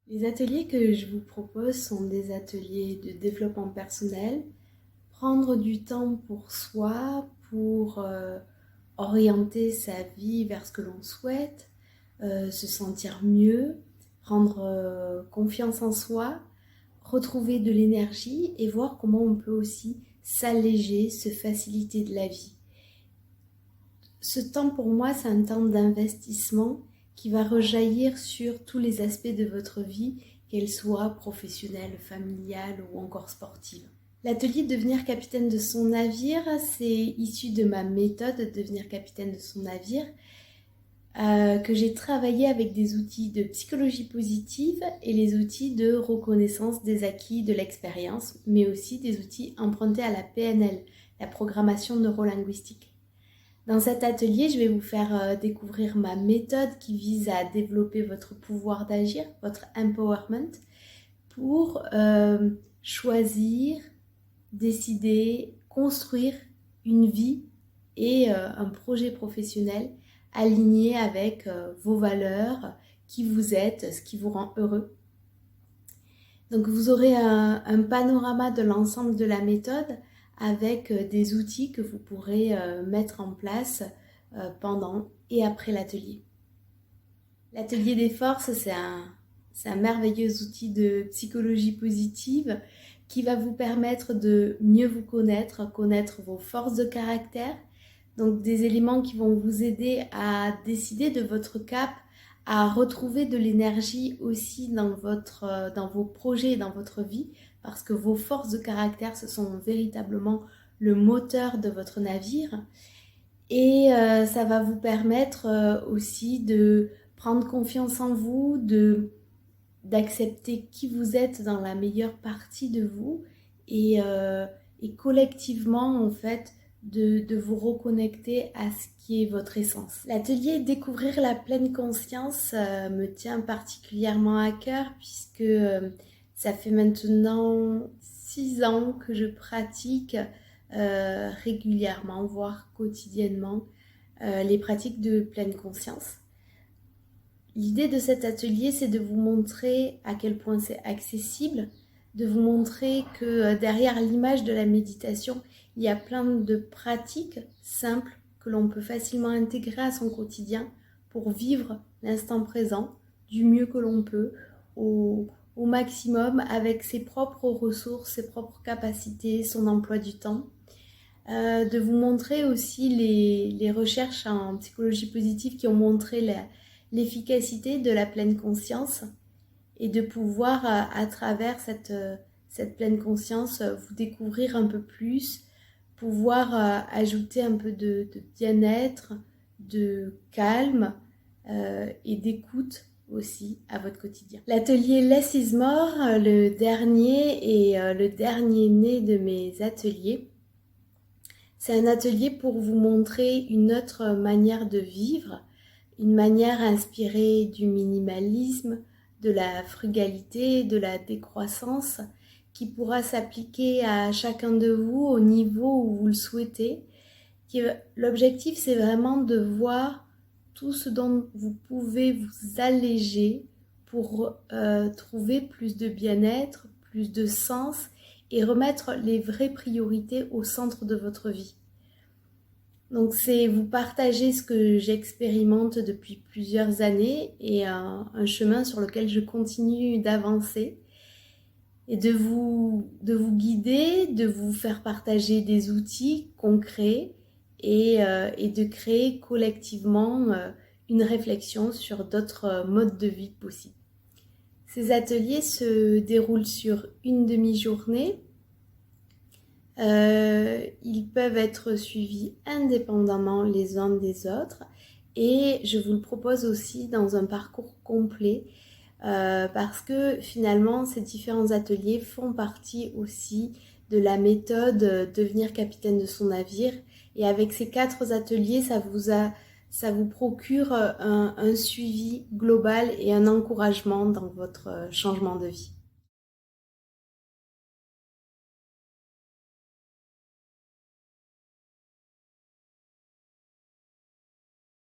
Les ateliers que je vous propose sont des ateliers de développement personnel, prendre du temps pour soi, pour orienter sa vie vers ce que l'on souhaite, se sentir mieux, prendre confiance en soi, retrouver de l'énergie et voir comment on peut aussi s'alléger, se faciliter de la vie. Ce temps pour moi, c'est un temps d'investissement qui va rejaillir sur tous les aspects de votre vie, qu'elle soit professionnelle, familiale ou encore sportive. L'atelier Devenir capitaine de son navire, c'est issu de ma méthode Devenir capitaine de son navire, que j'ai travaillé avec des outils de psychologie positive et les outils de reconnaissance des acquis de l'expérience, mais aussi des outils empruntés à la PNL, la programmation neurolinguistique. Dans cet atelier, je vais vous faire découvrir ma méthode qui vise à développer votre pouvoir d'agir, votre empowerment, pour choisir, décider, construire une vie et un projet professionnel aligné avec vos valeurs, qui vous êtes, ce qui vous rend heureux. Donc vous aurez un panorama de l'ensemble de la méthode avec des outils que vous pourrez mettre en place pendant et après l'atelier. L'atelier des forces, c'est un merveilleux outil de psychologie positive qui va vous permettre de mieux vous connaître vos forces de caractère, donc des éléments qui vont vous aider à décider de votre cap, à retrouver de l'énergie aussi dans vos projets, dans votre vie, parce que vos forces de caractère, ce sont véritablement le moteur de votre navire. Et ça va vous permettre aussi de prendre confiance en vous, d'accepter qui vous êtes dans la meilleure partie de vous et collectivement, en fait, de vous reconnecter à ce qui est votre essence. L'atelier Découvrir la pleine conscience me tient particulièrement à cœur puisque ça fait maintenant 6 ans que je pratique régulièrement, voire quotidiennement, les pratiques de pleine conscience. L'idée de cet atelier, c'est de vous montrer à quel point c'est accessible, de vous montrer que derrière l'image de la méditation, il y a plein de pratiques simples que l'on peut facilement intégrer à son quotidien pour vivre l'instant présent du mieux que l'on peut, au maximum, avec ses propres ressources, ses propres capacités, son emploi du temps. De vous montrer aussi les recherches en psychologie positive qui ont montré l'efficacité de la pleine conscience et de pouvoir, à travers cette pleine conscience, vous découvrir un peu plus, pouvoir ajouter un peu de bien-être, de calme et d'écoute aussi à votre quotidien. L'atelier Less is More, le dernier et le dernier né de mes ateliers, c'est un atelier pour vous montrer une autre manière de vivre, une manière inspirée du minimalisme, de la frugalité, de la décroissance, qui pourra s'appliquer à chacun de vous au niveau où vous le souhaitez. L'objectif, c'est vraiment de voir tout ce dont vous pouvez vous alléger pour trouver plus de bien-être, plus de sens et remettre les vraies priorités au centre de votre vie. Donc c'est vous partager ce que j'expérimente depuis plusieurs années et un chemin sur lequel je continue d'avancer et de vous guider, de vous faire partager des outils concrets et de créer collectivement une réflexion sur d'autres modes de vie possibles. Ces ateliers se déroulent sur une demi-journée. Ils peuvent être suivis indépendamment les uns des autres et je vous le propose aussi dans un parcours complet parce que finalement ces différents ateliers font partie aussi de la méthode Devenir capitaine de son navire et avec ces 4 ateliers ça vous procure un suivi global et un encouragement dans votre changement de vie.